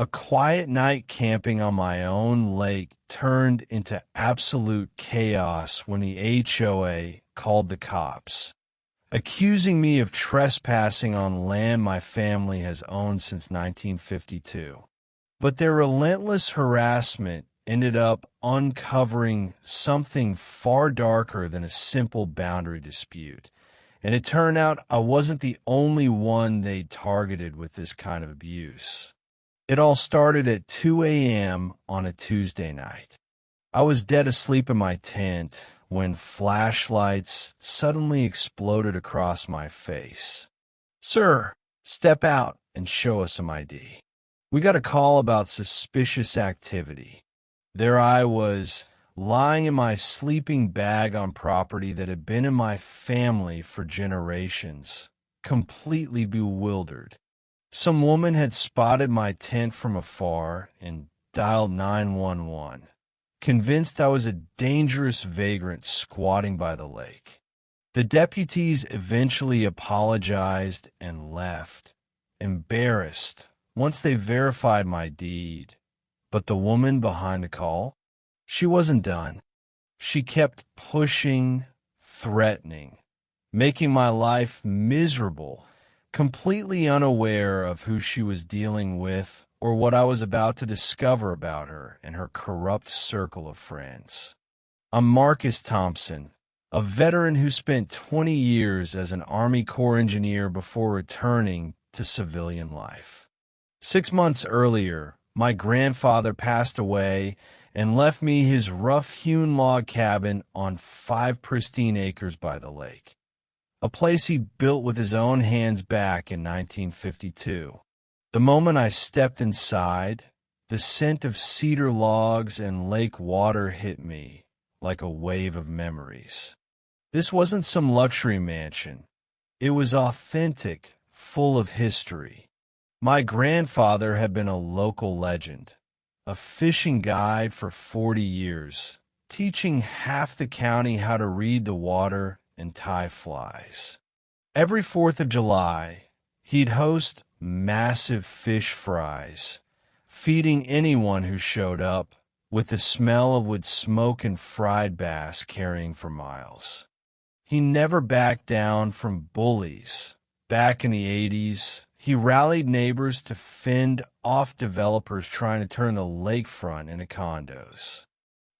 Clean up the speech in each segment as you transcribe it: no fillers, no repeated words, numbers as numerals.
A quiet night camping on my own lake turned into absolute chaos when the HOA called the cops, accusing me of trespassing on land my family has owned since 1952. But their relentless harassment ended up uncovering something far darker than a simple boundary dispute. And it turned out I wasn't the only one they targeted with this kind of abuse. It all started at 2 a.m. on a Tuesday night. I was dead asleep in my tent when flashlights suddenly exploded across my face. "Sir, step out and show us some ID. We got a call about suspicious activity." There I was, lying in my sleeping bag on property that had been in my family for generations, completely bewildered. Some woman had spotted my tent from afar and dialed 911, convinced I was a dangerous vagrant squatting by the lake. The deputies eventually apologized and left, embarrassed, once they verified my deed. But the woman behind the call, she wasn't done. She kept pushing, threatening, making my life miserable, completely unaware of who she was dealing with or what I was about to discover about her and her corrupt circle of friends. I'm Marcus Thompson, a veteran who spent 20 years as an Army Corps engineer before returning to civilian life. 6 months earlier, my grandfather passed away and left me his rough-hewn log cabin on 5 pristine acres by the lake, a place he built with his own hands back in 1952. The moment I stepped inside, the scent of cedar logs and lake water hit me like a wave of memories. This wasn't some luxury mansion. It was authentic, full of history. My grandfather had been a local legend, a fishing guide for 40 years, teaching half the county how to read the water and tie flies. Every 4th of July, he'd host massive fish fries, feeding anyone who showed up, with the smell of wood smoke and fried bass carrying for miles. He never backed down from bullies. Back in the 80s, he rallied neighbors to fend off developers trying to turn the lakefront into condos.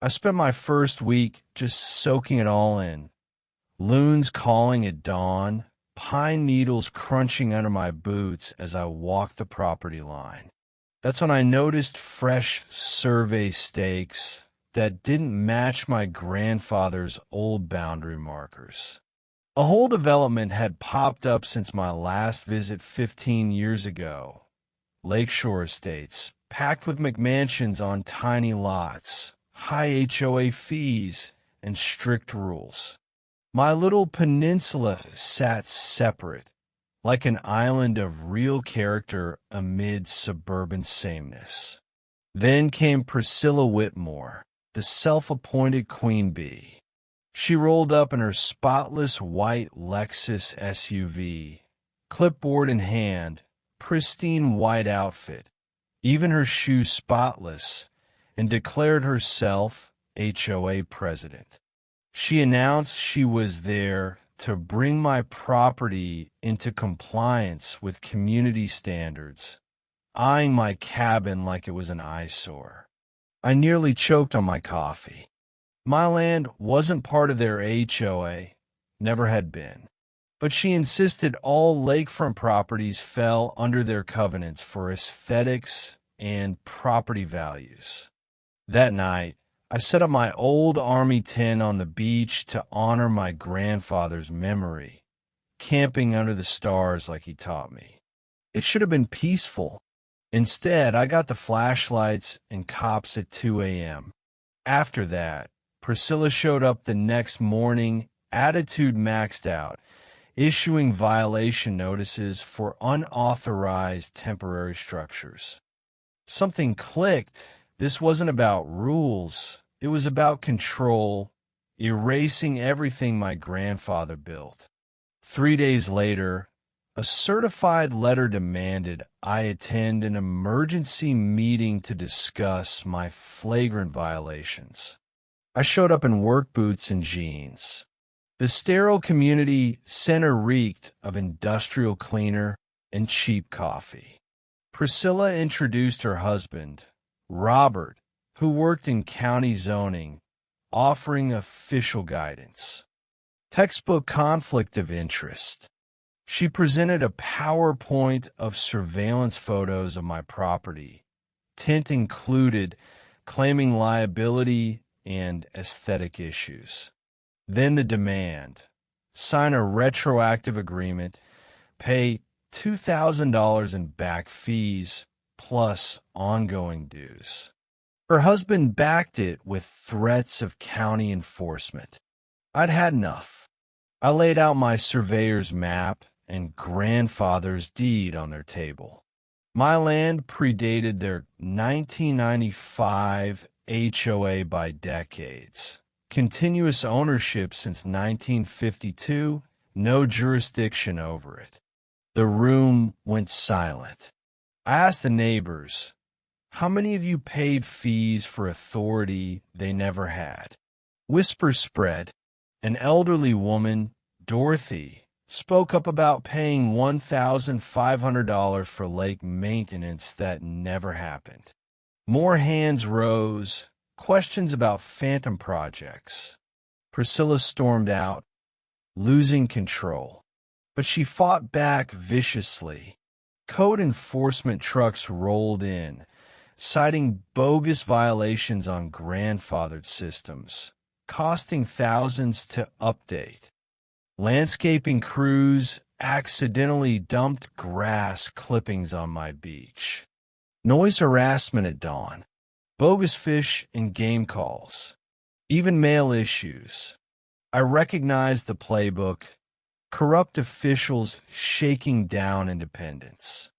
I spent my first week just soaking it all in. Loons calling at dawn, pine needles crunching under my boots as I walked the property line. That's when I noticed fresh survey stakes that didn't match my grandfather's old boundary markers. A whole development had popped up since my last visit 15 years ago. Lakeshore estates, packed with McMansions on tiny lots, high HOA fees, and strict rules. My little peninsula sat separate, like an island of real character amid suburban sameness. Then came Priscilla Whitmore, the self-appointed queen bee. She rolled up in her spotless white Lexus SUV, clipboard in hand, pristine white outfit, even her shoes spotless, and declared herself HOA president. She announced she was there to bring my property into compliance with community standards, eyeing my cabin like it was an eyesore. I nearly choked on my coffee. My land wasn't part of their HOA, never had been. But she insisted all lakefront properties fell under their covenants for aesthetics and property values. That night, I set up my old army tent on the beach to honor my grandfather's memory, camping under the stars like he taught me. It should have been peaceful. Instead, I got the flashlights and cops at 2 a.m. After that, Priscilla showed up the next morning, attitude maxed out, issuing violation notices for unauthorized temporary structures. Something clicked. This wasn't about rules. It was about control, erasing everything my grandfather built. 3 days later, A certified letter demanded I attend an emergency meeting to discuss my flagrant violations. I showed up in work boots and jeans. The sterile community center reeked of industrial cleaner and cheap coffee. Priscilla introduced her husband, Robert, who worked in county zoning, offering official guidance. Textbook conflict of interest. She presented a PowerPoint of surveillance photos of my property, tint included, claiming liability and aesthetic issues. Then the demand. Sign a retroactive agreement, pay $2,000 in back fees, plus ongoing dues. Her husband backed it with threats of county enforcement. I'd had enough. I laid out my surveyor's map and grandfather's deed on their table. My land predated their 1995 HOA by decades. Continuous ownership since 1952, no jurisdiction over it. The room went silent. I asked the neighbors, how many of you paid fees for authority they never had? Whispers spread. An elderly woman, Dorothy, spoke up about paying $1,500 for lake maintenance that never happened. More hands rose, questions about phantom projects. Priscilla stormed out, losing control. But she fought back viciously. Code enforcement trucks rolled in, citing bogus violations on grandfathered systems, costing thousands to update. Landscaping crews accidentally dumped grass clippings on my beach. Noise harassment at dawn. Bogus fish and game calls. Even mail issues. I recognized the playbook. Corrupt officials shaking down independence.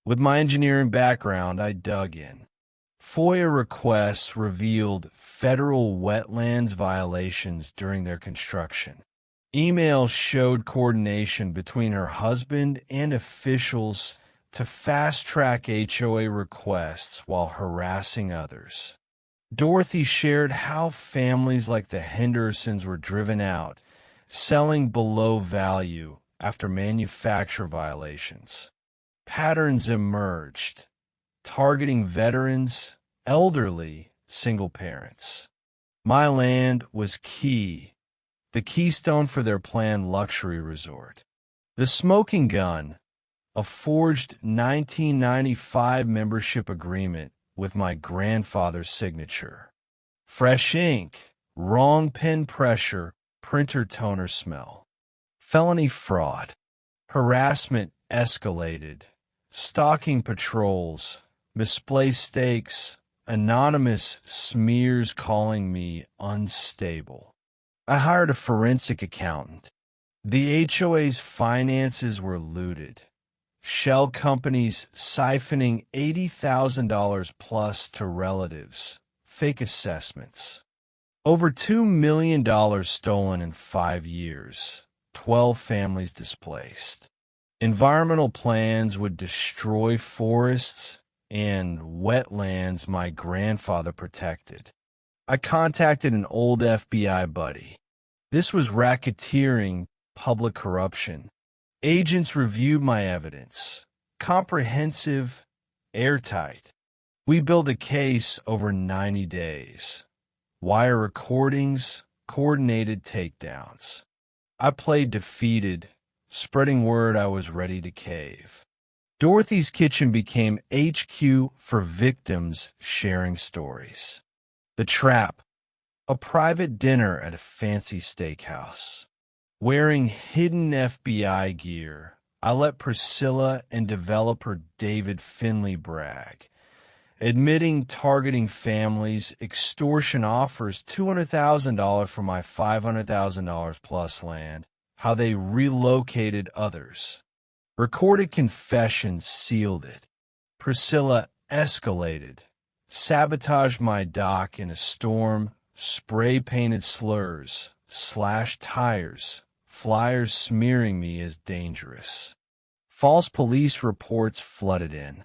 With my engineering background, I dug in. FOIA requests revealed federal wetlands violations during their construction. Emails showed coordination between her husband and officials to fast-track HOA requests while harassing others. Dorothy shared how families like the Hendersons were driven out, selling below value after manufacturer violations. Patterns emerged, targeting veterans, elderly, single parents. My land was key, the keystone for their planned luxury resort. The smoking gun, a forged 1995 membership agreement with my grandfather's signature. Fresh ink, wrong pen pressure, printer toner smell. Felony fraud. Harassment escalated. Stalking patrols, misplaced stakes, anonymous smears calling me unstable. I hired a forensic accountant. The HOA's finances were looted. Shell companies siphoning $80,000 plus to relatives. Fake assessments. Over $2 million stolen in 5 years. 12 families displaced. Environmental plans would destroy forests and wetlands my grandfather protected. I contacted an old FBI buddy. This was racketeering, public corruption. Agents reviewed my evidence. Comprehensive, airtight. We built a case over 90 days. Wire recordings, coordinated takedowns. I played defeated, spreading word I was ready to cave. Dorothy's Kitchen became HQ for victims sharing stories. The Trap, a private dinner at a fancy steakhouse. Wearing hidden FBI gear, I let Priscilla and developer David Finley brag. Admitting targeting families, extortion offers $200,000 for my $500,000 plus land, how they relocated others. Recorded confessions sealed it. Priscilla escalated, sabotaged my dock in a storm, spray-painted slurs, slashed tires, flyers smearing me as dangerous. False police reports flooded in.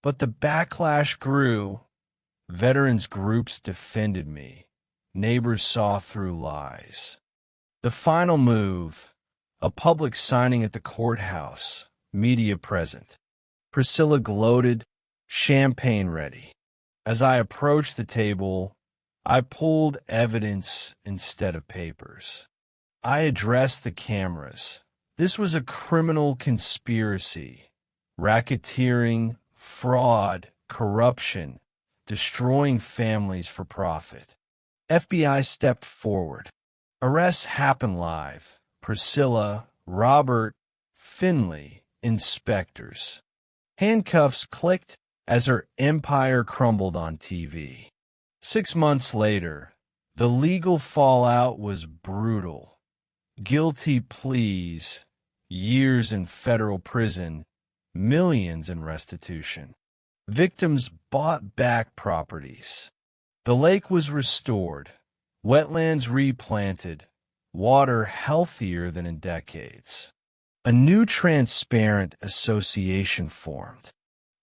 But the backlash grew. Veterans groups defended me. Neighbors saw through lies. The final move, a public signing at the courthouse, media present. Priscilla gloated, champagne ready. As I approached the table, I pulled evidence instead of papers. I addressed the cameras. This was a criminal conspiracy, racketeering, fraud, corruption, destroying families for profit. FBI stepped forward. Arrests happened live. Priscilla, Robert, Finley, inspectors. Handcuffs clicked as her empire crumbled on TV. 6 months later, the legal fallout was brutal. Guilty pleas, years in federal prison, millions in restitution. Victims bought back properties. The lake was restored, wetlands replanted, water healthier than in decades. A new transparent association formed.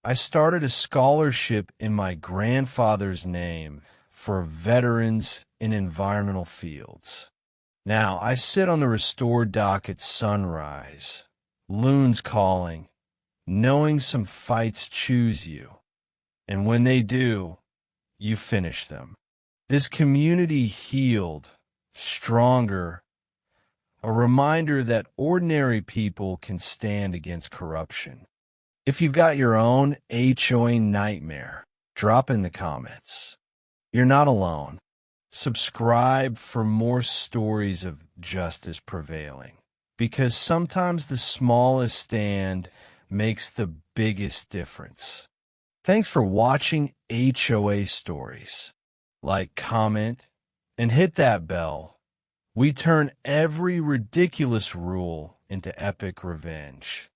I started a scholarship in my grandfather's name for veterans in environmental fields. Now, I sit on the restored dock at sunrise, loons calling, knowing some fights choose you. And when they do, you finish them. This community healed, stronger, a reminder that ordinary people can stand against corruption. If you've got your own HOA nightmare, drop in the comments. You're not alone. Subscribe for more stories of justice prevailing, because sometimes the smallest stand makes the biggest difference. Thanks for watching HOA Stories. Like, comment, and hit that bell. We turn every ridiculous rule into epic revenge.